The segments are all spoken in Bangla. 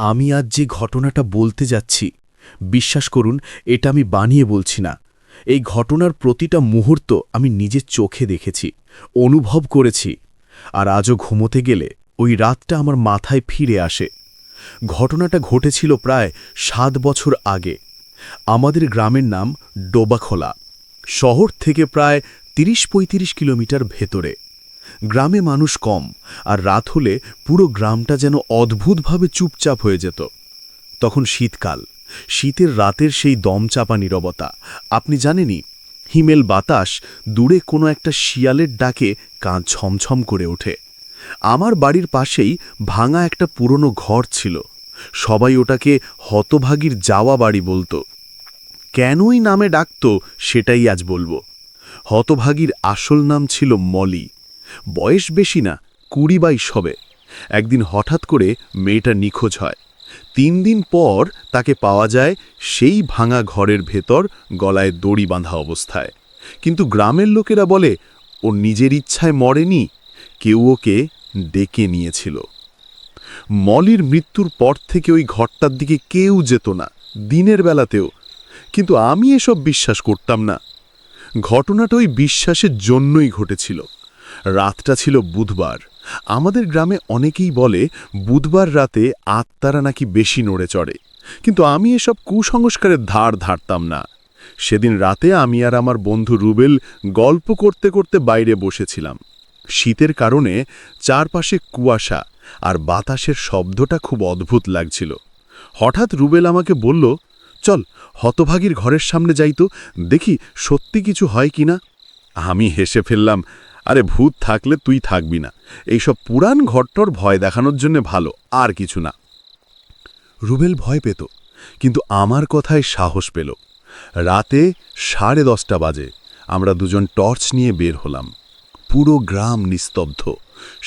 আমি আজ যে ঘটনাটা বলতে যাচ্ছি, বিশ্বাস করুন, এটা আমি বানিয়ে বলছি না। এই ঘটনার প্রতিটা মুহূর্ত আমি নিজের চোখে দেখেছি, অনুভব করেছি। আর আজও ঘুমোতে গেলে ওই রাতটা আমার মাথায় ফিরে আসে। ঘটনাটা ঘটেছিল প্রায় ৭ বছর আগে। আমাদের গ্রামের নাম ডোবাখোলা, শহর থেকে প্রায় ৩০-৩৫ কিলোমিটার ভেতরে। গ্রামে মানুষ কম, আর রাত হলে পুরো গ্রামটা যেন অদ্ভুতভাবে চুপচাপ হয়ে যেত। তখন শীতকাল, শীতের রাতের সেই দমচাপা নীরবতা। আপনি জানেনই, হিমেল বাতাস, দূরে কোনো একটা শিয়ালের ডাকে কান ছমছম করে ওঠে। আমার বাড়ির পাশেই ভাঙা একটা পুরনো ঘর ছিল। সবাই ওটাকে হতভাগীর যাওয়া বাড়ি বলতো। কেনই নামে ডাকত সেটাই আজ বলবো। হতভাগীর আসল নাম ছিল মলি। বয়স বেশি না, ২০-২২ হবে। একদিন হঠাৎ করে মেয়েটা নিখোঁজ হয়। ৩ দিন পর তাকে পাওয়া যায় সেই ভাঙা ঘরের ভেতর, গলায় দড়ি বাঁধা অবস্থায়। কিন্তু গ্রামের লোকেরা বলে ও নিজের ইচ্ছায় মরেনি, কেউ ওকে ডেকে নিয়েছিল। মলির মৃত্যুর পর থেকে ওই ঘরটার দিকে কেউ যেত না, দিনের বেলাতেও। কিন্তু আমি এসব বিশ্বাস করতাম না। ঘটনাটা ওই বিশ্বাসের জন্যই ঘটেছিল। রাতটা ছিল বুধবার। আমাদের গ্রামে অনেকেই বলে বুধবার রাতে আত্মারা নাকি বেশি নড়ে চড়ে, কিন্তু আমি এসব কুসংস্কারের ধার ধারতাম না। সেদিন রাতে আমি আর আমার বন্ধু রুবেল গল্প করতে করতে বাইরে বসেছিলাম। শীতের কারণে চারপাশে কুয়াশা, আর বাতাসের শব্দটা খুব অদ্ভুত লাগছিল। হঠাৎ রুবেল আমাকে বলল, চল হতভাগীর ঘরের সামনে যাই তো, দেখি সত্যি কিছু হয় কিনা। আমি হেসে ফেললাম, আরে ভূত থাকলে তুই থাকবি না, এইসব পুরান ঘরটর ভয় দেখানোর জন্য ভালো, আর কিছু না। রুবেল ভয় পেত, কিন্তু আমার কথায় সাহস পেল। রাতে 10:30 বাজে আমরা দুজন টর্চ নিয়ে বের হলাম। পুরো গ্রাম নিস্তব্ধ।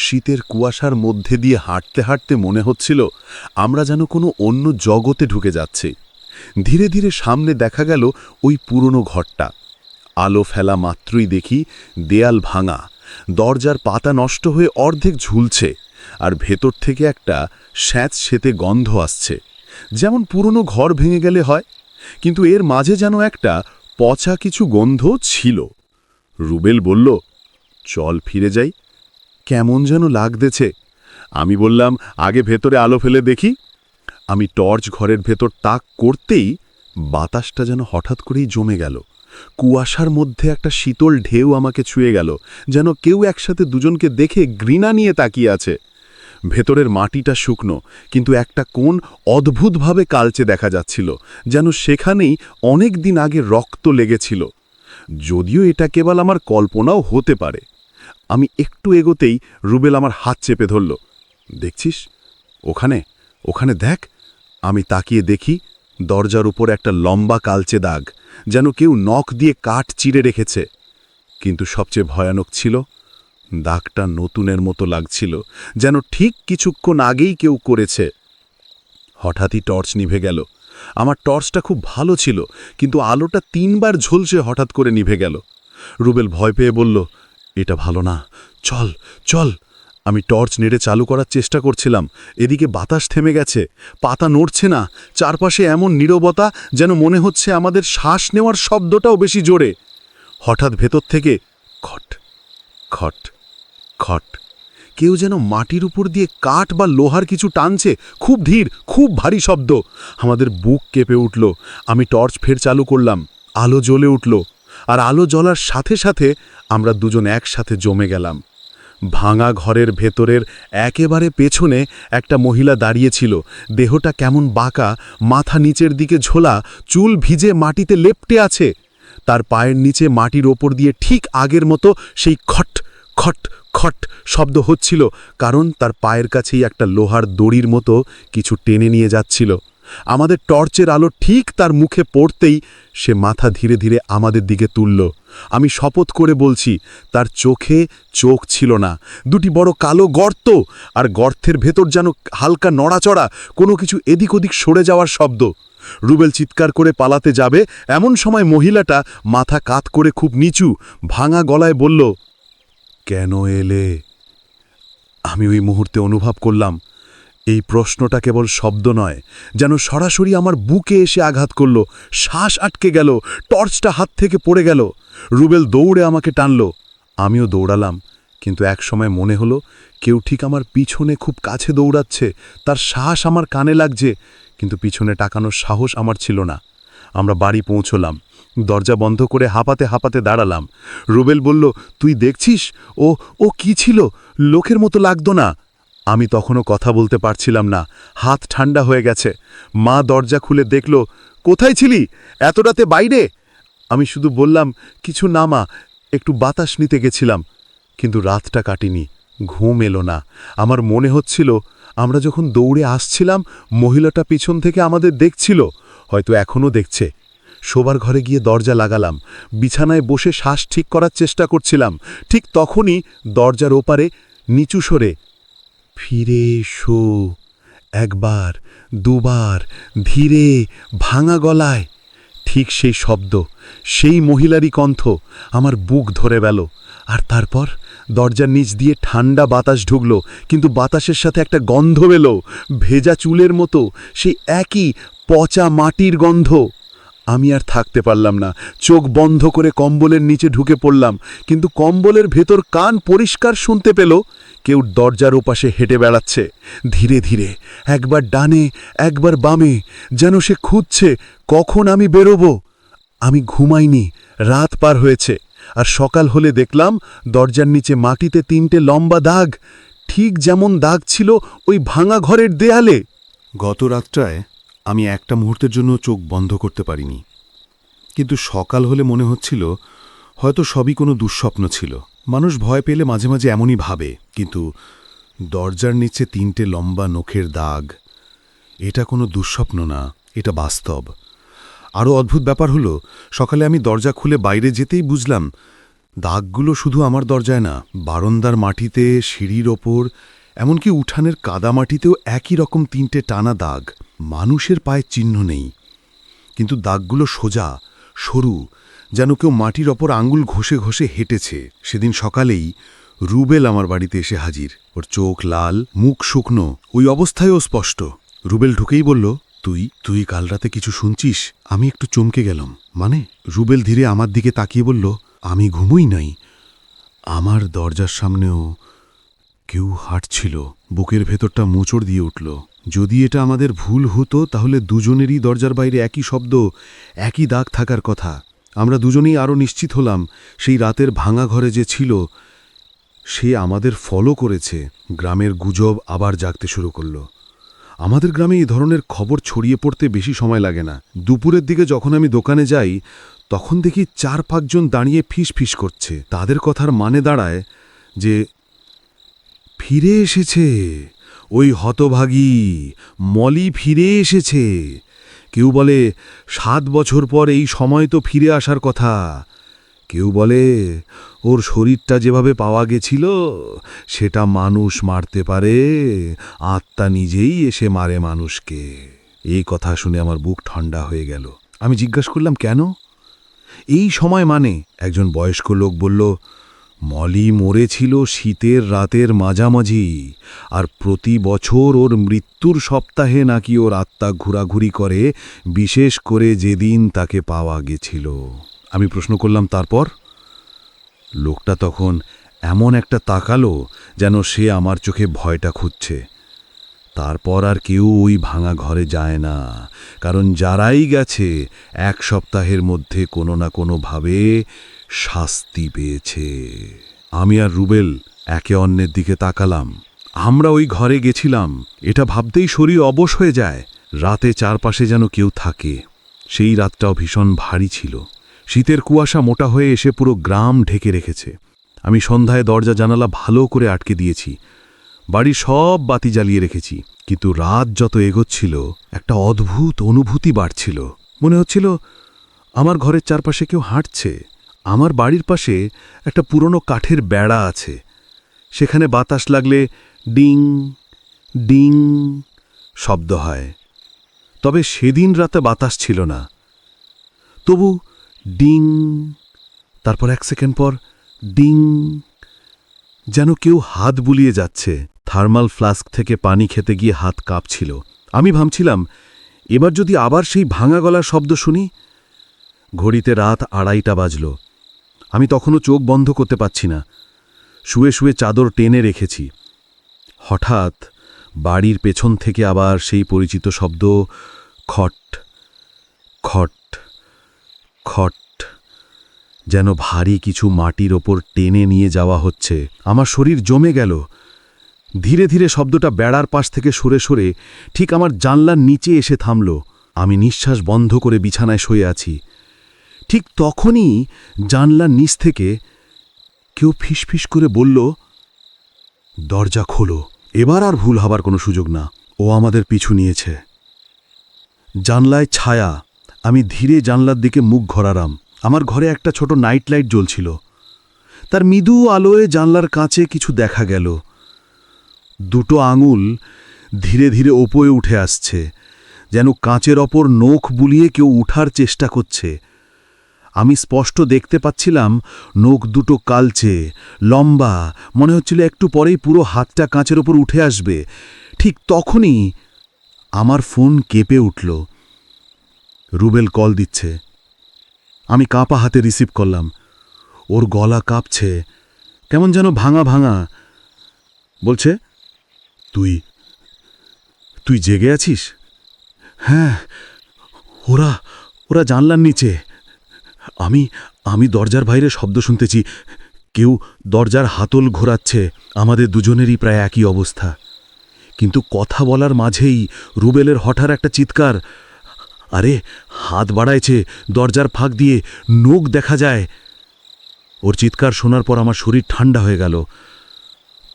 শীতের কুয়াশার মধ্যে দিয়ে হাঁটতে হাঁটতে মনে হচ্ছিল আমরা যেন কোনো অন্য জগতে ঢুকে যাচ্ছি। ধীরে ধীরে সামনে দেখা গেল ওই পুরনো ঘরটা। আলো ফেলা মাত্রই দেখি দেয়াল ভাঙা, দরজার পাতা নষ্ট হয়ে অর্ধেক ঝুলছে, আর ভেতর থেকে একটা স্যাঁতসেঁতে গন্ধ আসছে, যেমন পুরনো ঘর ভেঙে গেলে হয়। কিন্তু এর মাঝে যেন একটা পচা কিছু গন্ধ ছিল। রুবেল বলল, চল ফিরে যাই, কেমন যেন লাগতেছে। আমি বললাম, আগে ভেতরে আলো ফেলে দেখি। আমি টর্চ ঘরের ভেতর তাক করতেই বাতাসটা যেন হঠাৎ করেই জমে গেল। কুয়াশার মধ্যে একটা শীতল ঢেউ আমাকে ছুঁয়ে গেল, যেন কেউ একসাথে দুজনকে দেখে ঘৃণা নিয়ে তাকিয়ে আছে। ভেতরের মাটিটা শুকনো, কিন্তু একটা কোণ অদ্ভুতভাবে কালচে দেখা যাচ্ছিল, যেন সেখানেই অনেক দিন আগে রক্ত লেগেছিল। যদিও এটা কেবল আমার কল্পনাও হতে পারে। আমি একটু এগোতেই রুবেল আমার হাত চেপে ধরল। দেখছিস ওখানে, ওখানে দেখ। আমি তাকিয়ে দেখি দরজার উপর একটা লম্বা কালচে দাগ, যেন কেউ নখ দিয়ে কাঠ চিরে রেখেছে। কিন্তু সবচেয়ে ভয়ানক ছিল, দাগটা নতুনের মতো লাগছিল, যেন ঠিক কিছুক্ষণ আগেই কেউ করেছে। হঠাৎই টর্চ নিভে গেল। আমার টর্চটা খুব ভালো ছিল, কিন্তু আলোটা 3 বার ঝলসে হঠাৎ করে নিভে গেল। রুবেল ভয় পেয়ে বলল, এটা ভালো না, চল চল। আমি টর্চ নেড়ে চালু করার চেষ্টা করছিলাম। এদিকে বাতাস থেমে গেছে, পাতা নড়ছে না, চারপাশে এমন নীরবতা যেন মনে হচ্ছে আমাদের শ্বাস নেওয়ার শব্দটাও বেশি জোরে। হঠাৎ ভেতর থেকে খট খট খট, কেউ যেন মাটির উপর দিয়ে কাঠ বা লোহার কিছু টানছে, খুব ধীর, খুব ভারী শব্দ। আমাদের বুক কেঁপে উঠল। আমি টর্চ ফের চালু করলাম। আলো জ্বলে উঠল, আর আলো জ্বলার সাথে সাথে আমরা দুজন একসাথে জমে গেলাম। ভাঙা ঘরের ভেতরের একেবারে পেছনে একটা মহিলা দাঁড়িয়েছিল। দেহটা কেমন বাঁকা, মাথা নিচের দিকে ঝোলা, চুল ভিজে মাটিতে লেপ্টে আছে। তার পায়ের নিচে মাটির ওপর দিয়ে ঠিক আগের মতো সেই খট খট খট শব্দ হচ্ছিল, কারণ তার পায়ের কাছেই একটা লোহার দড়ির মতো কিছু টেনে নিয়ে যাচ্ছিল। আমাদের টর্চের আলো ঠিক তার মুখে পড়তেই সে মাথা ধীরে ধীরে আমাদের দিকে তুলল। আমি শপথ করে বলছি, তার চোখে চোখ ছিল না, দুটি বড় কালো গর্ত, আর গর্তের ভেতর যেন হালকা নড়াচড়া, কোনো কিছু এদিক ওদিক সরে যাওয়ার শব্দ। রুবেল চিৎকার করে পালাতে যাবে, এমন সময় মহিলাটা মাথা কাত করে খুব নিচু, ভাঙা গলায় বলল, কেন এলে? আমি ওই মুহূর্তে অনুভব করলাম এই প্রশ্নটা কেবল শব্দ নয়, যেন সরাসরি আমার বুকে এসে আঘাত করল। শ্বাস আটকে গেল, টর্চটা হাত থেকে পড়ে গেল। রুবেল দৌড়ে আমাকে টানল, আমিও দৌড়ালাম। কিন্তু একসময় মনে হলো কেউ ঠিক আমার পিছনে খুব কাছে দৌড়াচ্ছে, তার শ্বাস আমার কানে লাগছে, কিন্তু পিছনে তাকানোর সাহস আমার ছিল না। আমরা বাড়ি পৌঁছলাম, দরজা বন্ধ করে হাঁপাতে হাঁপাতে দাঁড়ালাম। রুবেল বলল, তুই দেখছিস ও ও কি ছিল, লোকের মতো লাগতো না। আমি তখনও কথা বলতে পারছিলাম না, হাত ঠান্ডা হয়ে গেছে। মা দরজা খুলে দেখল, কোথায় ছিলি, এত রাতে বাইরে? আমি শুধু বললাম, কিছু না মা, একটু বাতাস নিতে গেছিলাম। কিন্তু রাতটা কাটিনি, ঘুম এলো না। আমার মনে হচ্ছিল আমরা যখন দৌড়ে আসছিলাম মহিলাটা পিছন থেকে আমাদের দেখছিল, হয়তো এখনও দেখছে। শোবার ঘরে গিয়ে দরজা লাগালাম, বিছানায় বসে শ্বাস ঠিক করার চেষ্টা করছিলাম। ঠিক তখনই দরজার ওপারে নিচু সরে, ফিরে এসো, একবার, দুবার, ধীরে, ভাঙা গলায়। ঠিক সেই শব্দ, সেই মহিলারই কণ্ঠ আমার বুক ধরে গেল। আর তারপর দরজার নিচ দিয়ে ঠান্ডা বাতাস ঢুকল, কিন্তু বাতাসের সাথে একটা গন্ধ এলো, ভেজা চুলের মতো, সেই একই পচা মাটির গন্ধ। আমি আর থাকতে পারলাম না, চোখ বন্ধ করে কম্বলের নিচে ঢুকে পড়লাম। কিন্তু কম্বলের ভেতর কান পরিষ্কার শুনতে পেল কেউ দরজার ওপাশে হেঁটে বেড়াচ্ছে, ধীরে ধীরে, একবার ডানে একবার বামে, যেন সে খুঁজছে কখন আমি বেরোবো। আমি ঘুমাইনি, রাত পার হয়েছে, আর সকাল হলে দেখলাম দরজার নিচে মাটিতে 3টে লম্বা দাগ, ঠিক যেমন দাগ ছিল ওই ভাঙা ঘরের দেয়ালে। গত রাতটায় আমি একটা মুহূর্তের জন্য চোখ বন্ধ করতে পারিনি, কিন্তু সকাল হলে মনে হচ্ছিল হয়তো সবই কোনো দুঃস্বপ্ন ছিল। মানুষ ভয় পেলে মাঝে মাঝে এমনই ভাবে, কিন্তু দরজার নিচে 3টে লম্বা নখের দাগ, এটা কোনো দুঃস্বপ্ন না, এটা বাস্তব। আরও অদ্ভুত ব্যাপার হলো, সকালে আমি দরজা খুলে বাইরে যেতেই বুঝলাম দাগগুলো শুধু আমার দরজায় না, বারান্দার মাটিতে, সিঁড়ির ওপর, এমনকি উঠানের কাদামাটিতেও একই রকম 3টে টানা দাগ। মানুষের পায়ের চিহ্ন নেই, কিন্তু দাগগুলো সোজা, সরু, যেন কেউ মাটির ওপর আঙুল ঘষে ঘষে হেঁটেছে। সেদিন সকালেই রুবেল আমার বাড়িতে এসে হাজির, ওর চোখ লাল, মুখ শুকনো, ওই অবস্থায়ও স্পষ্ট। রুবেল ঢুকেই বলল, তুই তুই কাল রাতে কিছু শুনছিস? আমি একটু চমকে গেলাম। মানে? রুবেল ধীরে আমার দিকে তাকিয়ে বলল, আমি ঘুমোই নাই, আমার দরজার সামনেও কেউ হাঁটছিল। বুকের ভেতরটা মোচড় দিয়ে উঠল। যদি এটা আমাদের ভুল হতো তাহলে দুজনেরই দরজার বাইরে একই শব্দ, একই দাগ থাকার কথা। আমরা দুজনেই আরও নিশ্চিত হলাম সেই রাতের ভাঙা ঘরে যে ছিল সে আমাদের ফলো করেছে। গ্রামের গুজব আবার জাগতে শুরু করল। আমাদের গ্রামে এই ধরনের খবর ছড়িয়ে পড়তে বেশি সময় লাগে না। দুপুরের দিকে যখন আমি দোকানে যাই তখন দেখি 4-5 জন দাঁড়িয়ে ফিস ফিস করছে। তাদের কথার মানে দাঁড়ায় যে ফিরে এসেছে, ওই হতভাগী মলি ফিরে এসেছে। কেউ বলে 7 বছর পর এই সময় তো ফিরে আসার কথা। কেউ বলে ওর শরীরটা যেভাবে পাওয়া গেছিল সেটা মানুষ মারতে পারে, আত্মা নিজেই এসে মারে মানুষকে। এই কথা শুনে আমার বুক ঠান্ডা হয়ে গেল। আমি জিজ্ঞাসা করলাম, কেন? এই সময় মানে? একজন বয়স্ক লোক বলল, মলি মরেছিল শীতের রাতের মাঝামাঝি, আর প্রতি বছর ওর মৃত্যুর সপ্তাহে নাকি ওর আত্মা ঘোরাঘুরি করে, বিশেষ করে যেদিন তাকে পাওয়া গেছিল। আমি প্রশ্ন করলাম, তারপর? লোকটা তখন এমন একটা তাকালো যেন সে আমার চোখে ভয়টা খুঁজছে। তারপর আর কেউ ওই ভাঙা ঘরে যায় না, কারণ যারাই গেছে 1 সপ্তাহের মধ্যে কোনো না কোনোভাবে শাস্তি পেয়েছে। আমি আর রুবেল একে অন্যের দিকে তাকালাম। আমরা ওই ঘরে গেছিলাম, এটা ভাবতেই শরীর অবশ হয়ে যায়। রাতে চারপাশে যেন কেউ থাকে। সেই রাতটাও ভীষণ ভারী ছিল। শীতের কুয়াশা মোটা হয়ে এসে পুরো গ্রাম ঢেকে রেখেছে। আমি সন্ধ্যায় দরজা জানালা ভালো করে আটকে দিয়েছি, বাড়ির সব বাতি জ্বালিয়ে রেখেছি। কিন্তু রাত যত এগোচ্ছিল একটা অদ্ভুত অনুভূতি বাড়ছিল। মনে হচ্ছিল আমার ঘরের চারপাশে কেউ হাঁটছে। আমার বাড়ির পাশে একটা পুরনো কাঠের বেড়া আছে, সেখানে বাতাস লাগলে ডিং ডিং শব্দ হয়। তবে সেদিন রাতে বাতাস ছিল না, তবু ডিং, তারপর 1 সেকেন্ড পর ডিং, যেন কেউ হাত বুলিয়ে যাচ্ছে। থার্মাল ফ্লাস্ক থেকে পানি খেতে গিয়ে হাত কাঁপছিল। আমি ভাবছিলাম, এবার যদি আবার সেই ভাঙা গলার শব্দ শুনি। ঘড়িতে রাত 2:30 বাজল। আমি তখনও চোখ বন্ধ করতে পারছি না। শুয়ে শুয়ে চাদর টেনে রেখেছি। হঠাৎ বাড়ির পেছন থেকে আবার সেই পরিচিত শব্দ, খট খট খট, যেন ভারী কিছু মাটির ওপর টেনে নিয়ে যাওয়া হচ্ছে। আমার শরীর জমে গেল। ধীরে ধীরে শব্দটা বেড়ার পাশ থেকে সরে সরে ঠিক আমার জানলার নিচে এসে থামল। আমি নিঃশ্বাস বন্ধ করে বিছানায় শুয়ে আছি। ঠিক তখনই জানলার নিচ থেকে কেউ ফিসফিস করে বলল, দরজা খোলো। এবার আর ভুল হবার কোনো সুযোগ না। ও আমাদের পিছু নিয়েছে। জানলায় ছায়া। আমি ধীরে জানলার দিকে মুখ ঘোরালাম। আমার ঘরে একটা ছোট নাইট লাইট জ্বলছিল। তার মৃদু আলোয় জানলার কাছে কিছু দেখা গেল। দুটো আঙুল ধীরে ধীরে ওপরে উঠে আসছে, যেন কাঁচের ওপর নখ বুলিয়ে কেউ উঠার চেষ্টা করছে। আমি স্পষ্ট দেখতে পাচ্ছিলাম নখ দুটো কালচে, লম্বা, মনে হচ্ছিল একটু পরেই পুরো হাতটা কাঁচের ওপর উঠে আসবে। ঠিক তখনই আমার ফোন কেঁপে উঠল। রুবেল কল দিচ্ছে। আমি কাঁপা হাতে রিসিভ করলাম। ওর গলা কাঁপছে, কেমন যেন ভাঙা ভাঙা। বলছে, তুই তুই জেগে আছিস? হ্যাঁ, ওরা ওরা জানলার নিচে। আমি দরজার বাইরে শব্দ শুনতেছি। কেউ দরজার হাতল ঘোরাচ্ছে। আমাদের দুজনেরই প্রায় একই অবস্থা। কিন্তু কথা বলার মাঝেই রুবেলের হঠাৎ একটা চিৎকার, আরে হাত বাড়াইছে, দরজার ফাঁক দিয়ে নখ দেখা যায়। ওর চিৎকার শোনার পর আমার শরীর ঠান্ডা হয়ে গেল।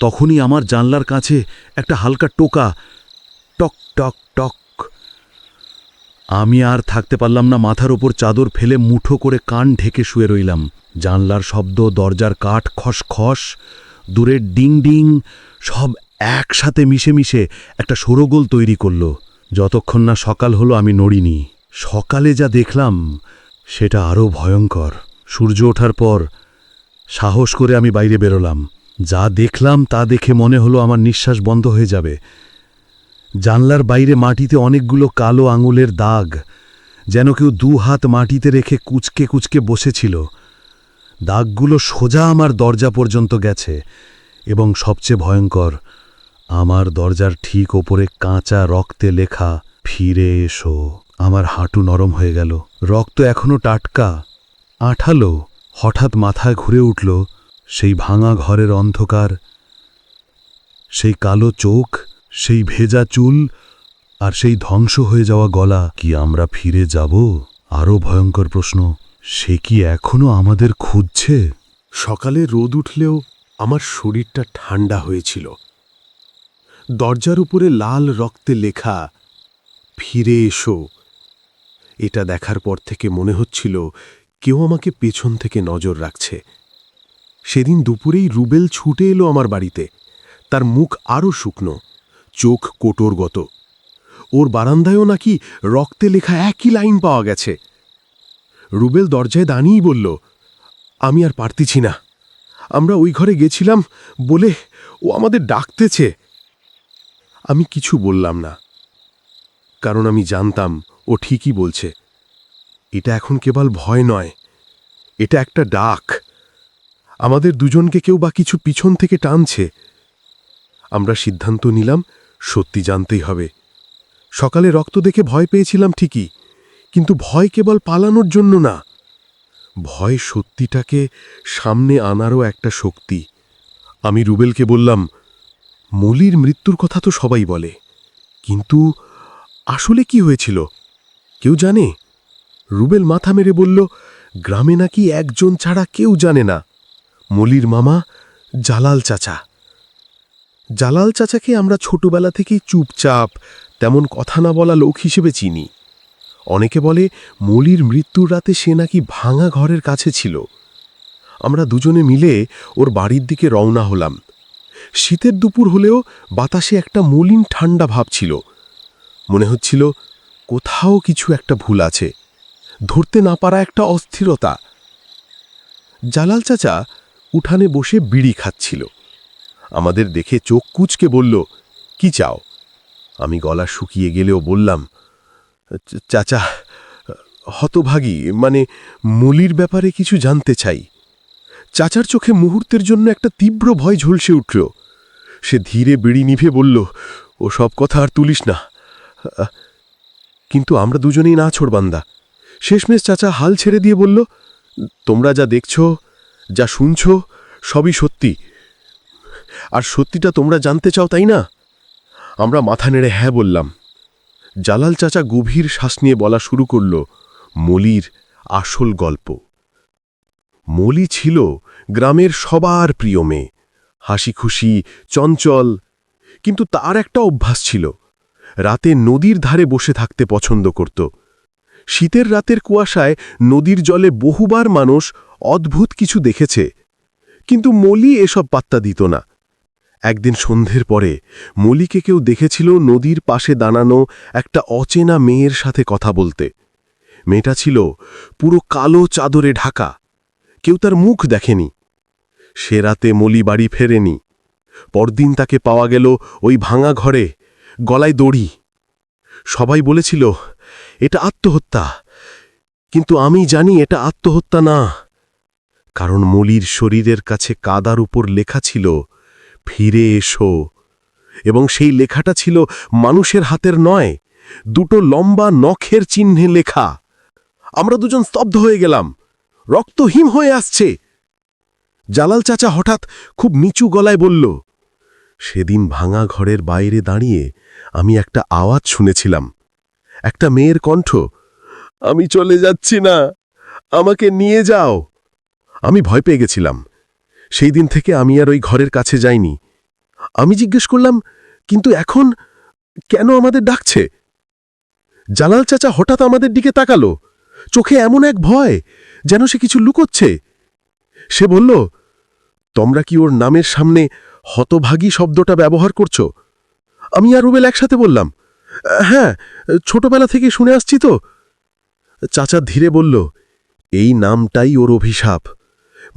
তখনই আমার জানলার কাছে একটা হালকা টোকা, টক টক টক। আমি আর থাকতে পারলাম না। মাথার ওপর চাদর ফেলে মুঠো করে কান ঢেকে শুয়ে রইলাম। জানলার শব্দ, দরজার কাঠ খসখস, দূরের ডিং ডিং সব একসাথে মিশে মিশে একটা শোরগোল তৈরি করল। যতক্ষণ না সকাল হলো আমি নড়িনি। সকালে যা দেখলাম সেটা আরও ভয়ঙ্কর। সূর্য ওঠার পর সাহস করে আমি বাইরে বেরোলাম। যা দেখলাম তা দেখে মনে হলো আমার নিঃশ্বাস বন্ধ হয়ে যাবে। জানলার বাইরে মাটিতে অনেকগুলো কালো আঙুলের দাগ, যেন কেউ 2 হাত মাটিতে রেখে কুচকে কুচকে বসেছিল। দাগগুলো সোজা আমার দরজা পর্যন্ত গেছে এবং সবচেয়ে ভয়ঙ্কর, আমার দরজার ঠিক ওপরে কাঁচা রক্তে লেখা, ফিরে এসো। আমার হাঁটু নরম হয়ে গেল। রক্ত এখনো টাটকা, আঠালো। হঠাৎ মাথায় ঘুরে উঠল সেই ভাঙা ঘরের অন্ধকার, সেই কালো চোখ, সেই ভেজা চুল, আর সেই ধ্বংস হয়ে যাওয়া গলা। কি আমরা ফিরে যাব? আরও ভয়ঙ্কর প্রশ্ন, সে কি এখনো আমাদের খুঁজছে? সকালে রোদ উঠলেও আমার শরীরটা ঠান্ডা হয়েছিল। দরজার উপরে লাল রক্তে লেখা, ফিরে এসো। এটা দেখার পর থেকে মনে হচ্ছিল কেউ আমাকে পেছন থেকে নজর রাখছে। সেদিন দুপুরেই রুবেল ছুটে এলো আমার বাড়িতে। তার মুখ আরও শুকনো, চোখ কোটরগত। ওর বারান্দায়ও নাকি রক্তে লেখা একই লাইন পাওয়া গেছে। রুবেল দরজায় দাঁড়িয়েই বলল, আমি আর পারতিছি না। আমরা ওই ঘরে গেছিলাম বলে ও আমাদের ডাকতেছে। আমি কিছু বললাম না, কারণ আমি জানতাম ও ঠিকই বলছে। এটা এখন কেবল ভয় নয়, এটা একটা ডাক। আমাদের দুজনকে কেউ বা কিছু পিছন থেকে টানছে। আমরা সিদ্ধান্ত নিলাম সত্যি জানতেই হবে। সকালে রক্ত দেখে ভয় পেয়েছিলাম ঠিকই, কিন্তু ভয় কেবল পালানোর জন্য না। ভয় সত্যিটাকে সামনে আনারও একটা শক্তি। আমি রুবেলকে বললাম, মলির মৃত্যুর কথা তো সবাই বলে, কিন্তু আসলে কি হয়েছিল কেউ জানে? রুবেল মাথা মেরে বলল, গ্রামে নাকি একজন ছাড়া কেউ জানে না, মলির মামা জালাল চাচা। জালাল চাচাকে আমরা ছোটবেলা থেকেই চুপচাপ, তেমন কথা না বলা লোক হিসেবে চিনি। অনেকে বলে মলির মৃত্যুর রাতে সে নাকি ভাঙা ঘরের কাছে ছিল। আমরা দুজনে মিলে ওর বাড়ির দিকে রওনা হলাম। শীতের দুপুর হলেও বাতাসে একটা মলিন ঠান্ডা ভাব ছিল। মনে হচ্ছিল কোথাও কিছু একটা ভুল আছে, ধরতে না পারা একটা অস্থিরতা। জালাল চাচা উঠানে বসে বিড়ি খাচ্ছিল। আমাদের দেখে চোখ কুঁচকে বলল, কি চাও? আমি গলা শুকিয়ে গেলেও বললাম, চাচা, হতভাগী মানে মলির ব্যাপারে কিছু জানতে চাই। চাচার চোখে মুহূর্তের জন্য একটা তীব্র ভয় ঝলসে উঠল। সে ধীরে বিড়ি নিভে বলল, ও সব কথা আর তুলিস না। কিন্তু আমরা দুজনেই না ছোড়বান্দা। শেষমেশ চাচা হাল ছেড়ে দিয়ে বলল, তোমরা যা দেখছ, যা শুনছ, সবই সত্যি। আর সত্যিটা তোমরা জানতে চাও, তাই না? আমরা মাথা নেড়ে হ্যাঁ বললাম। জালাল চাচা গভীর শ্বাস নিয়ে বলা শুরু করল মলির আসল গল্প। মলি ছিল গ্রামের সবার প্রিয় মেয়ে, হাসি খুশি, চঞ্চল। কিন্তু তার একটা অভ্যাস ছিল, রাতে নদীর ধারে বসে থাকতে পছন্দ করত। শীতের রাতের কুয়াশায় নদীর জলে বহুবার মানুষ অদ্ভুত কিছু দেখেছে, কিন্তু মলি এসব পাত্তা দিত না। একদিন সন্ধ্যের পরে মলিকে কেউ দেখেছিল নদীর পাশে দাঁড়ানো একটা অচেনা মেয়ের সাথে কথা বলতে। মেয়েটা ছিল পুরো কালো চাদরে ঢাকা, কেউ তার মুখ দেখেনি। সে রাতে মলি বাড়ি ফেরেনি। পরদিন তাকে পাওয়া গেল ওই ভাঙা ঘরে, গলায় দড়ি। সবাই বলেছিল এটা আত্মহত্যা, কিন্তু আমি জানি এটা আত্মহত্যা না, কারণ মলির শরীরের কাছে কাদার উপর লেখা ছিল ফিরে এসো, এবং সেই লেখাটা ছিল মানুষের হাতের নয়, দুটো লম্বা নখের চিহ্নে লেখা। আমরা দুজন স্তব্ধ হয়ে গেলাম, রক্ত হিম হয়ে আসছে। জালাল চাচা হঠাৎ খুব নিচু গলায় বলল, সেদিন ভাঙা ঘরের বাইরে দাঁড়িয়ে আমি একটা আওয়াজ শুনেছিলাম, একটা মেয়ের কণ্ঠ, আমি চলে যাচ্ছি না, আমাকে নিয়ে যাও। আমি ভয় পেয়ে গেছিলাম। সেই দিন থেকে আমি আর ওই ঘরের কাছে যাইনি। আমি জিজ্ঞেস করলাম, কিন্তু এখন কেন আমাদের ডাকছে? জালাল চাচা হঠাৎ আমাদের দিকে তাকালো, চোখে এমন এক ভয় যেন সে কিছু লুকোচ্ছে। সে বলল, তোমরা কি ওর নামের সামনে হতভাগী শব্দটা ব্যবহার করছো? আমি আর রুবেল একসাথে বললাম, হ্যাঁ, ছোটবেলা থেকে শুনে আসছি তো। চাচা ধীরে বলল, এই নামটাই ওর অভিশাপ।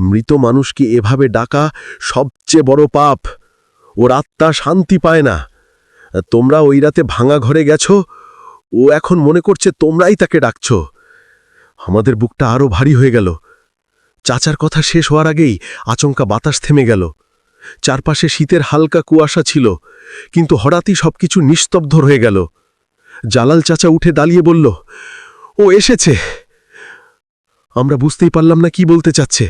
মৃত মানুষকে এভাবে ডাকা সবচেয়ে বড় পাপ। ওর আত্মা শান্তি পায় না। তোমরা ওই রাতে ভাঙা ঘরে গেছ, ও এখন মনে করছে তোমরাই তাকে ডাকছ। আমাদের বুকটা আরও ভারী হয়ে গেল। চাচার কথা শেষ হওয়ার আগেই আচমকা বাতাস থেমে গেল। চারপাশে শীতের হালকা কুয়াশা ছিল, কিন্তু হঠাৎই সবকিছু নিস্তব্ধ হয়ে গেল। জালাল চাচা উঠে দাঁড়িয়ে বলল, ও এসেছে। আমরা বুঝতেই পারলাম না কি বলতে চাচ্ছে।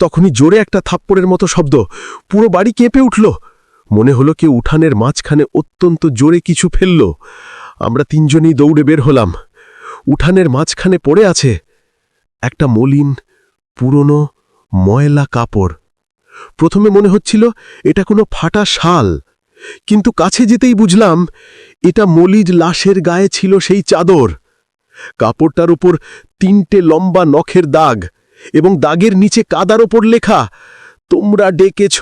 তখনই জোরে একটা থাপ্পড়ের মতো শব্দ, পুরো বাড়ি কেঁপে উঠল। মনে হলো কেউ উঠানের মাঝখানে অত্যন্ত জোরে কিছু ফেলল। আমরা তিনজনই দৌড়ে বের হলাম। উঠানের মাঝখানে পড়ে আছে একটা মলিন, পুরনো, ময়লা কাপড়। প্রথমে মনে হচ্ছিল এটা কোনো ফাটা শাল, কিন্তু কাছে যেতেই বুঝলাম এটা মলির লাশের গায়ে ছিল সেই চাদর। কাপড়টার উপর 3টে লম্বা নখের দাগ, এবং দাগের নিচে কাদার ওপর লেখা, তোমরা ডেকেছ।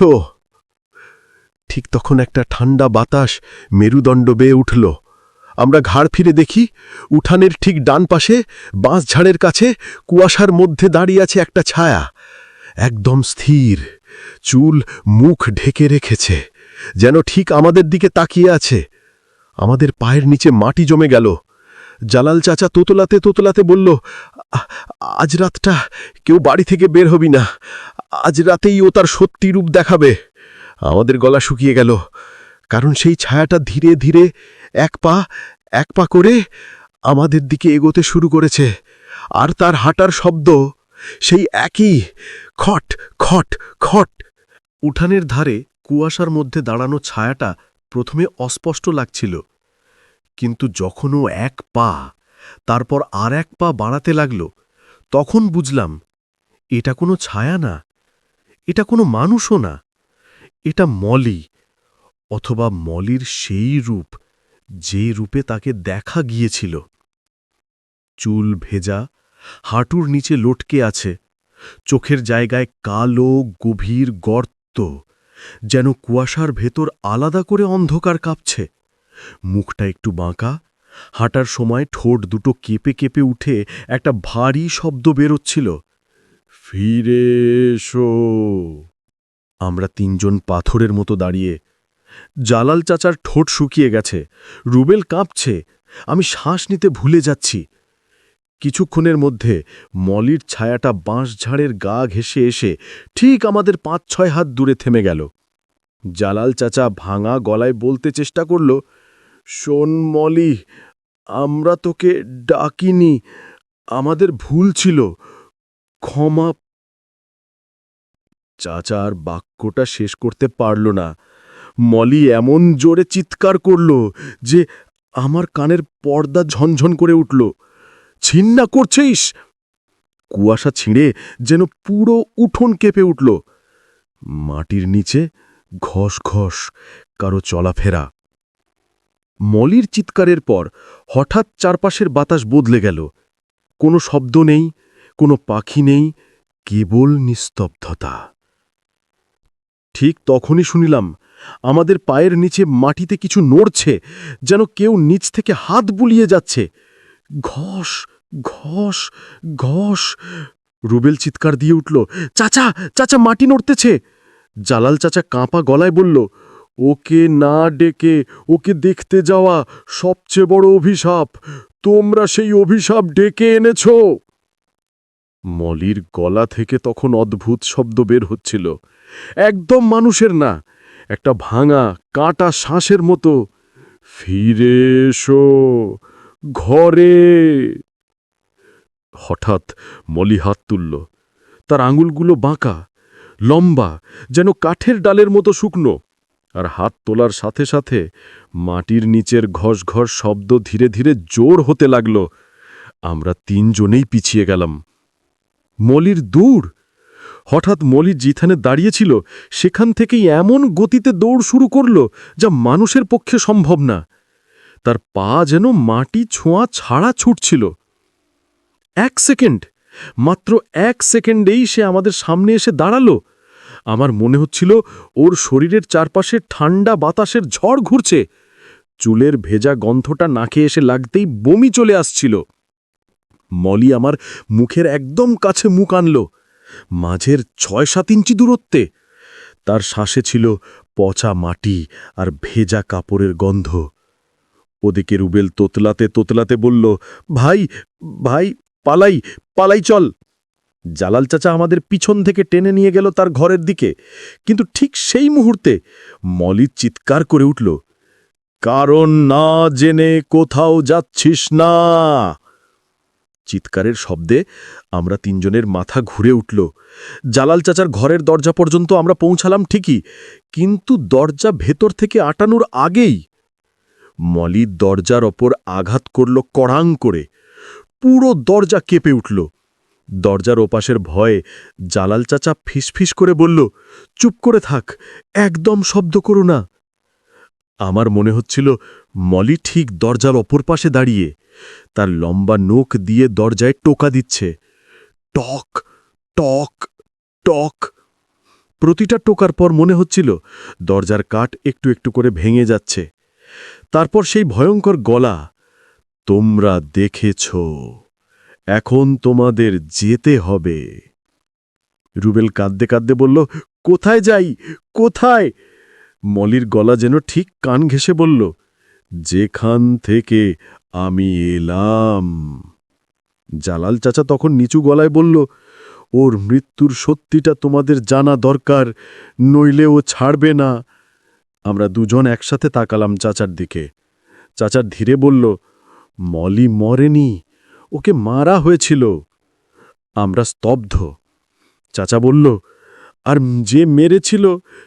ঠিক তখন একটা ঠান্ডা বাতাস মেরুদণ্ড বেয়ে উঠল। আমরা ঘাড় ফিরে দেখি, উঠানের ঠিক ডান পাশে বাঁশঝাড়ের কাছে কুয়াশার মধ্যে দাঁড়িয়ে আছে একটা ছায়া, একদম স্থির, চুল মুখ ঢেকে রেখেছে, যেন ঠিক আমাদের দিকে তাকিয়ে আছে। আমাদের পায়ের নিচে মাটি জমে গেল। জালাল চাচা তোতলাতে তোতলাতে বলল, আজ রাতটা কেউ বাড়ি থেকে বের হবি না, আজ রাতেই ও তার সত্যি রূপ দেখাবে। আমাদের গলা শুকিয়ে গেল, কারণ সেই ছায়াটা ধীরে ধীরে এক পা করে আমাদের দিকে এগোতে শুরু করেছে। আর তার হাঁটার শব্দ সেই একই, খট খট খট। উঠানের ধারে কুয়াশার মধ্যে দাঁড়ানো ছায়াটা প্রথমে অস্পষ্ট লাগছিল, কিন্তু যখন ও এক পা, তারপর আর এক পা বাড়াতে লাগল, তখন বুঝলাম এটা কোনো ছায়া না, এটা কোনো মানুষও না, এটা মলি, অথবা মলির সেই রূপ যে রূপে তাকে দেখা গিয়েছিল। চুল ভেজা, হাঁটুর নিচে লটকে আছে, চোখের জায়গায় কালো গভীর গর্ত, যেন কুয়াশার ভেতর আলাদা করে অন্ধকার কাঁপছে। মুখটা একটু বাঁকা, হাঁটার সময় ঠোঁট দুটো কেঁপে কেঁপে উঠে একটা ভারী শব্দ বেরোচ্ছিল, ফিরে এসো। আমরা তিনজন পাথরের মতো দাঁড়িয়ে। জালাল চাচার ঠোঁট শুকিয়ে গেছে, রুবেল কাঁপছে, আমি শ্বাস নিতে ভুলে যাচ্ছি। কিছুক্ষণের মধ্যে মলির ছায়াটা বাঁশঝাড়ের গা ঘেঁষে এসে ঠিক আমাদের ৫-৬ হাত দূরে থেমে গেল। জালাল চাচা ভাঙা গলায় বলতে চেষ্টা করল, শোন মলি, আমরা তোকে ডাকিনি, আমাদের ভুল ছিল, ক্ষমা। চাচা আর বাক্যটা শেষ করতে পারল না। মলি এমন জোরে চিৎকার করল যে আমার কানের পর্দা ঝনঝন করে উঠল। ছিন্না করছিস? কুয়াশা ছিঁড়ে যেন পুরো উঠোন কেঁপে উঠল। মাটির নিচে ঘস ঘস কারো চলাফেরা। মলির চিৎকারের পর হঠাৎ চারপাশের বাতাস বদলে গেল। কোনো শব্দ নেই, কোনো পাখি নেই, কেবল নিস্তব্ধতা। ঠিক তখনই শুনিলাম আমাদের পায়ের নিচে মাটিতে কিছু নড়ছে, যেন কেউ নিচ থেকে হাত বুলিয়ে যাচ্ছে। ঘস ঘস ঘস। রুবেল চিৎকার দিয়ে উঠল, চাচা চাচা, মাটি নড়তেছে। জালাল চাচা কাঁপা গলায় বলল, ওকে না ডেকে ওকে দেখতে যাওয়া সবচেয়ে বড় অভিশাপ। তোমরা সেই অভিশাপ ডেকে এনেছ। মলির গলা থেকে তখন অদ্ভুত শব্দ বের হচ্ছিল, একদম মানুষের না, একটা ভাঙা কাটা শ্বাসের মতো। ফিরে এসো ঘরে। হঠাৎ মলি হাত তুলল, তার আঙুলগুলো বাঁকা, লম্বা, যেন কাঠের ডালের মতো শুকনো, আর হাত তোলার সাথে সাথে মাটির নিচের ঘস ঘস শব্দ ধীরে ধীরে জোর হতে লাগল। আমরা তিনজনেই পিছিয়ে গেলাম। মলির দৌড়! হঠাৎ মলি যেখানে দাঁড়িয়েছিল সেখান থেকেই এমন গতিতে দৌড় শুরু করল যা মানুষের পক্ষে সম্ভব না। তার পা যেন মাটি ছোঁয়া ছাড়া ছুটছিল। ১ সেকেন্ড, মাত্র ১ সেকেন্ডেই সে আমাদের সামনে এসে দাঁড়ালো। আমার মনে হচ্ছিল ওর শরীরের চারপাশে ঠান্ডা বাতাসের ঝড় ঘুরছে। চুলের ভেজা গন্ধটা নাকে এসে লাগতেই বমি চলে আসছিল। মলি আমার মুখের একদম কাছে মুখ আনল, মাঝের ৬-৭ ইঞ্চি দূরত্বে। তার শ্বাসে ছিল পচা মাটি আর ভেজা কাপড়ের গন্ধ। ওদিকে রুবেল তোতলাতে তোতলাতে বলল, ভাই ভাই, পালাই পালাই, চল। জালাল চাচা আমাদের পিছন থেকে টেনে নিয়ে গেল তার ঘরের দিকে, কিন্তু ঠিক সেই মুহূর্তে মলি চিৎকার করে উঠল, কারণ না জেনে কোথাও যাচ্ছিস না। চিৎকারের শব্দে আমরা তিনজনের মাথা ঘুরে উঠল। জালাল চাচার ঘরের দরজা পর্যন্ত আমরা পৌঁছালাম ঠিকই, কিন্তু দরজা ভেতর থেকে আটানোর আগেই মলি দরজার ওপর আঘাত করল কড়াং করে। পুরো দরজা কেঁপে উঠল। দরজার ওপাশের ভয়ে জালাল চাচা ফিসফিস করে বলল, চুপ করে থাক, একদম শব্দ করো না। আমার মনে হচ্ছিল মলি ঠিক দরজার অপর পাশে দাঁড়িয়ে, তার লম্বা নোক দিয়ে দরজায় টোকা দিচ্ছে। টক টক টক। প্রতিটা টোকার পর মনে হচ্ছিল দরজার কাঠ একটু একটু করে ভেঙে যাচ্ছে। তারপর সেই ভয়ঙ্কর গলা, তোমরা দেখেছ, এখন তোমাদের যেতে হবে। রুবেল কাঁদতে কাঁদতে বলল, কোথায় যাই, কোথায়? মলির গলা যেন ঠিক কান ঘেঁষে বলল, যেখান থেকে আমি এলাম। জালাল চাচা তখন নিচু গলায় বলল, ওর মৃত্যুর সত্যিটা তোমাদের জানা দরকার, নইলে ও ছাড়বে না। আমরা দুজন একসাথে তাকালাম চাচার দিকে। চাচা ধীরে বলল, মলি মরেনি, ওকে মারা হয়েছিল। আমরা স্তব্ধ। চাচা বলল, আর যে মেরেছিল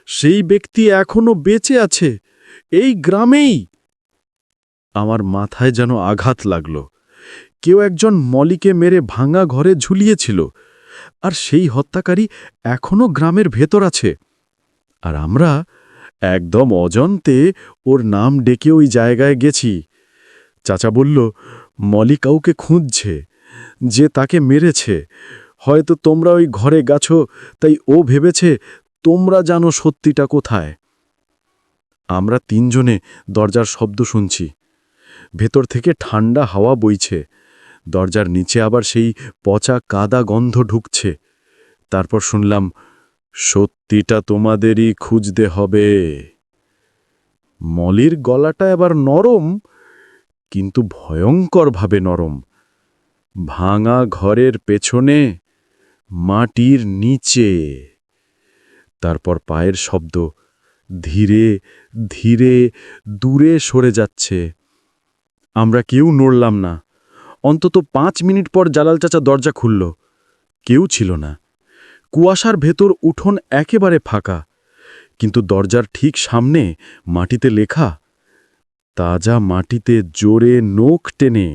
সেই ব্যক্তি এখনো বেঁচে আছে, এই গ্রামেই। আমার মাথায় যেন আঘাত লাগল। কেউ একজন মলিকে মেরে ভাঙা ঘরে ঝুলিয়েছিল, আর সেই হত্যাকারী এখনো গ্রামের ভেতর আছে। আর আমরা একদম অজান্তে ওর নাম ডেকে ওই জায়গায় গেছি। চাচা বলল, মলি কাউকে খুঁজছে, যে তাকে মেরেছে। হয়তো তোমরা ওই ঘরে গেছো, তাই ও ভেবেছে তোমরা জানো সত্যিটা কোথায়। আমরা তিনজনে দরজার শব্দ শুনছি। ভেতর থেকে ঠান্ডা হাওয়া বইছে। দরজার নিচে আবার সেই পচা কাদা গন্ধ ঢুকছে। তারপর শুনলাম সত্যিটা তোমাদেরই খুঁজতে হবে। মলির গলাটা এবার নরম, কিন্তু ভয়ঙ্করভাবে নরম। ভাঙা ঘরের পেছনে, মাটির নিচে। তারপর পায়ের শব্দ, ধীরে ধীরে দূরে সরে যাচ্ছে। আমরা কেউ নড়লাম না। অন্তত 5 মিনিট পর জালাল চাচা দরজা খুলল। কেউ ছিল না। কুয়াশার ভেতর উঠোন একেবারে ফাঁকা, কিন্তু দরজার ঠিক সামনে মাটিতে লেখা, তাজা মাটিতে জোরে নখ টেনে,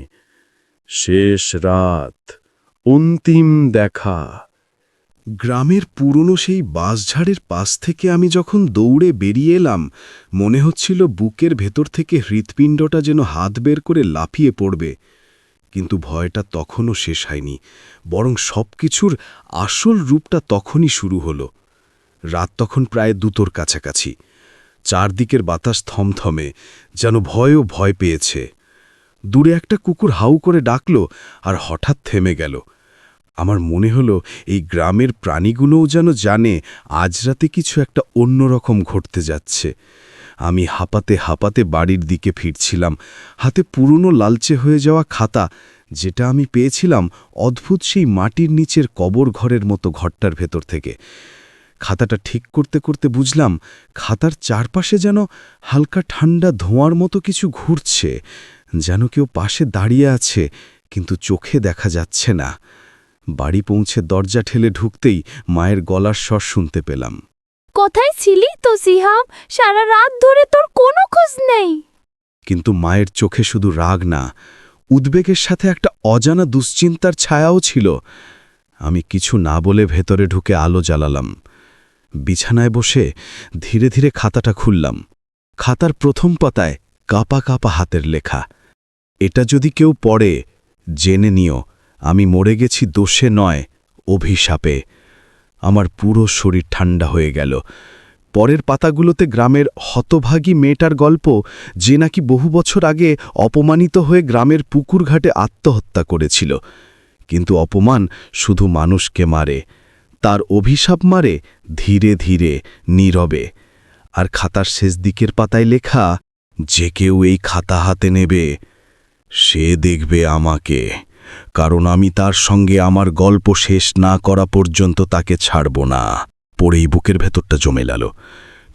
শেষ রাত, অন্তিম দেখা। গ্রামের পুরনো সেই বাঁশঝাড়ের পাশ থেকে আমি যখন দৌড়ে বেরিয়ে এলাম, মনে হচ্ছিল বুকের ভেতর থেকে হৃৎপিণ্ডটা যেন হাত বের করে লাফিয়ে পড়বে। কিন্তু ভয়টা তখনও শেষ হয়নি, বরং সবকিছুর আসল রূপটা তখনই শুরু হলো। রাত তখন প্রায় 2টোর কাছাকাছি। চারদিকের বাতাস থমথমে, যেন ভয়ও ভয় পেয়েছে। দূরে একটা কুকুর হাউ করে ডাকল আর হঠাৎ থেমে গেল। আমার মনে হলো এই গ্রামের প্রাণীগুলোও যেন জানে আজ রাতে কিছু একটা অন্যরকম ঘটতে যাচ্ছে। আমি হাঁপাতে হাঁপাতে বাড়ির দিকে ফিরছিলাম, হাতে পুরনো লালচে হয়ে যাওয়া খাতা, যেটা আমি পেয়েছিলাম অদ্ভুত সেই মাটির নিচের কবর ঘরের মতো ঘরটার ভেতর থেকে। খাতাটা ঠিক করতে করতে বুঝলাম খাতার চারপাশে যেন হালকা ঠান্ডা ধোঁয়ার মতো কিছু ঘুরছে, যেন কেউ পাশে দাঁড়িয়ে আছে, কিন্তু চোখে দেখা যাচ্ছে না। বাড়ি পৌঁছে দরজা ঠেলে ঢুকতেই মায়ের গলার স্বর শুনতে পেলাম। কোথায় ছিলি তো সিহাব? সারা রাত ধরে তোর কোনো খোঁজ নেই। কিন্তু মায়ের চোখে শুধু রাগ না, উদ্বেগের সাথে একটা অজানা দুশ্চিন্তার ছায়াও ছিল। আমি কিছু না বলে ভেতরে ঢুকে আলো জ্বালালাম। বিছানায় বসে ধীরে ধীরে খাতাটা খুললাম। খাতার প্রথম পাতায় কাঁপা কাঁপা হাতের লেখা, এটা যদি কেউ পড়ে, জেনে নিও আমি মরে গেছি দোষে নয়, অভিশাপে। আমার পুরো শরীর ঠান্ডা হয়ে গেল। পরের পাতাগুলোতে গ্রামের হতভাগী মেয়েটার গল্প, যে নাকি বহু বছর আগে অপমানিত হয়ে গ্রামের পুকুর ঘাটে আত্মহত্যা করেছিল। কিন্তু অপমান শুধু মানুষকে মারে, তার অভিশাপ মারে ধীরে ধীরে, নীরবে। আর খাতার শেষ দিকের পাতায় লেখা, যে কেউ এই খাতা হাতে নেবে সে দেখবে আমাকে, কারণ আমি তার সঙ্গে আমার গল্প শেষ না করা পর্যন্ত তাকে ছাড়ব না। পড়েই বুকের ভেতরটা জমে গেল।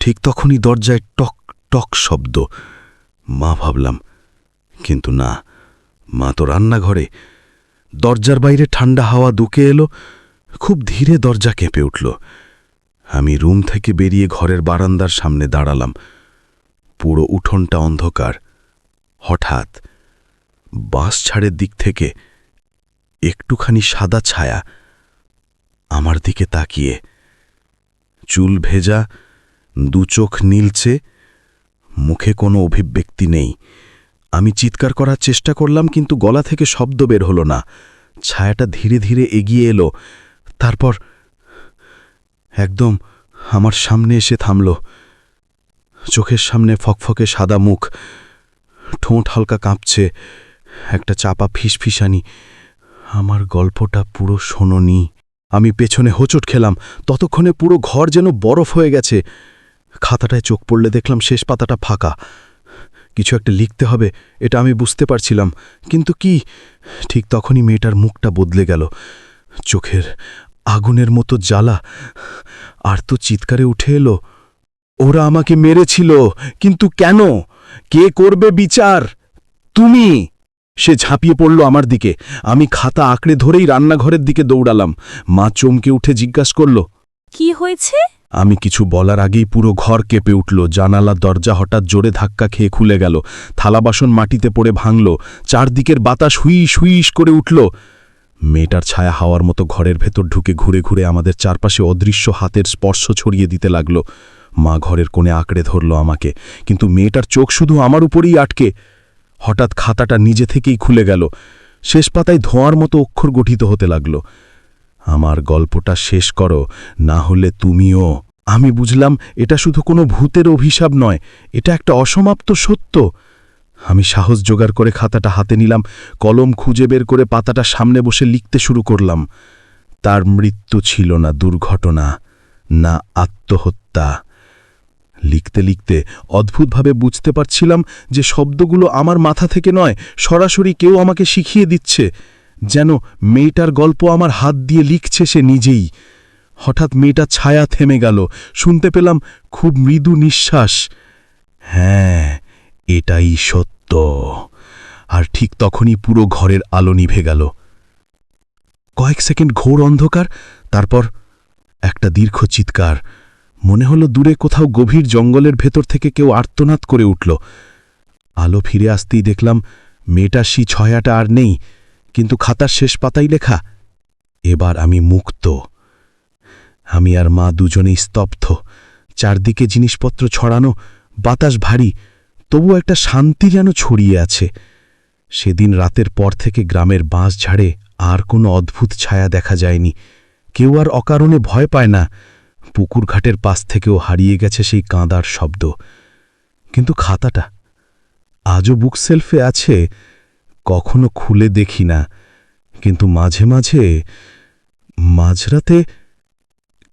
ঠিক তখনই দরজায় টক টক শব্দ। মা ভাবলাম, কিন্তু না, মা তো রান্নাঘরে। দরজার বাইরে ঠান্ডা হাওয়া দুকে এলো, খুব ধীরে দরজা কেঁপে উঠল। আমি রুম থেকে বেরিয়ে ঘরের বারান্দার সামনে দাঁড়ালাম। পুরো উঠোনটা অন্ধকার। হঠাৎ বাঁশঝাড়ের দিক থেকে একটুখানি সাদা ছায়া আমার দিকে তাকিয়ে, চুল ভেজা, দুচোখ নীলচে, মুখে কোনো অভিব্যক্তি নেই। আমি চিৎকার করার চেষ্টা করলাম, কিন্তু গলা থেকে শব্দ বের হলো না। ছায়াটা ধীরে ধীরে এগিয়ে এলো, তারপর একদম আমার সামনে এসে থামল। চোখের সামনে ফকফকে সাদা মুখ, ঠোঁট হালকা কাঁপছে, একটা চাপা ফিসফিসানি। আমার গল্পটা পুরো শোনোনি। আমি পেছনে হোঁচট খেলাম। ততক্ষণে পুরো ঘর যেন বরফ হয়ে গেছে। খাতাটায় চোখ পড়লে দেখলাম শেষ পাতাটা ফাঁকা। কিছু একটা লিখতে হবে, এটা আমি বুঝতে পারছিলাম, কিন্তু কি? ঠিক তখনই মেয়েটার মুখটা বদলে গেল। চোখের আগুনের মতো জ্বালা, আর তো চিৎকারে উঠে এলো, ওরা আমাকে মেরেছিল, কিন্তু কেন? কে করবে বিচার? তুমি! সে ঝাঁপিয়ে পড়ল আমার দিকে। আমি খাতা আঁকড়ে ধরেই রান্নাঘরের দিকে দৌড়ালাম। মা চমকে উঠে জিজ্ঞাসা করল, কি হয়েছে? আমি কিছু বলার আগেই পুরো ঘর কেঁপে উঠল। জানালা দরজা হঠাৎ জোরে ধাক্কা খেয়ে খুলে গেল। থালাবাসন মাটিতে পড়ে ভাঙল। চারদিকের বাতাস হুইস হুইস করে উঠল। মেয়েটার ছায়া হাওয়ার মতো ঘরের ভেতর ঢুকে ঘুরে ঘুরে আমাদের চারপাশে অদৃশ্য হাতের স্পর্শ ছড়িয়ে দিতে লাগল। মা ঘরের কোণে আঁকড়ে ধরল আমাকে, কিন্তু মেয়েটার চোখ শুধু আমার উপরেই আটকে। হঠাৎ খাতাটা নিজে থেকেই খুলে গেল। শেষ পাতায় ধোঁয়ার মতো অক্ষর গঠিত হতে লাগল, আমার গল্পটা শেষ করো, না হলে তুমিও। আমি বুঝলাম এটা শুধু কোনো ভূতের অভিশাপ নয়, এটা একটা অসমাপ্ত সত্য। আমি সাহস জোগাড় করে খাতাটা হাতে নিলাম, কলম খুঁজে বের করে পাতাটা সামনে বসে লিখতে শুরু করলাম। তার মৃত্যু ছিল না দুর্ঘটনা, না আত্মহত্যা। লিখতে লিখতে অদ্ভুতভাবে বুঝতে পারছিলাম যে শব্দগুলো আমার মাথা থেকে নয়, সরাসরি কেউ আমাকে শিখিয়ে দিচ্ছে, যেন মেয়েটার গল্প আমার হাত দিয়ে লিখছে সে নিজেই। হঠাৎ মেয়েটার ছায়া থেমে গেল, শুনতে পেলাম খুব মৃদু নিঃশ্বাস। হ্যাঁ, এটাই সত্য। আর ঠিক তখনই পুরো ঘরের আলো নিভে গেল। কয়েক সেকেন্ড ঘোর অন্ধকার, তারপর একটা দীর্ঘ চিৎকার। মনে হলো দূরে কোথাও গভীর জঙ্গলের ভেতর থেকে কেউ আর্তনাদ করে উঠল। আলো ফিরে আসতেই দেখলাম মেয়েটার সেই ছায়াটা আর নেই, কিন্তু খাতার শেষ পাতায় লেখা, এবার আমি মুক্ত। আমি আর মা দুজনেই স্তব্ধ। চারদিকে জিনিসপত্র ছড়ানো, বাতাস ভারী, তবু একটা শান্তি যেন ছড়িয়ে আছে। সেদিন রাতের পর থেকে গ্রামের বাঁশঝাড়ে আর কোনো অদ্ভুত ছায়া দেখা যায়নি। কেউ আর অকারণে ভয় পায় না। পুকুর ঘাটের পাশ থেকেও হারিয়ে গেছে সেই কাঁদার শব্দ। কিন্তু খাতাটা আজও বুকশেলফে আছে। কখনো খুলে দেখি না, কিন্তু মাঝে মাঝে মাঝরাতে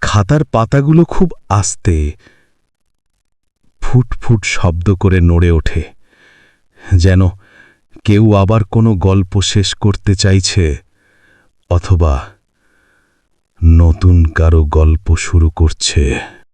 খাতার পাতাগুলো খুব আস্তে ফুট ফুট শব্দ করে নড়ে ওঠে, যেন কেউ আবার কোনো গল্প শেষ করতে চাইছে, অথবা নতুন কারো গল্প শুরু করছে।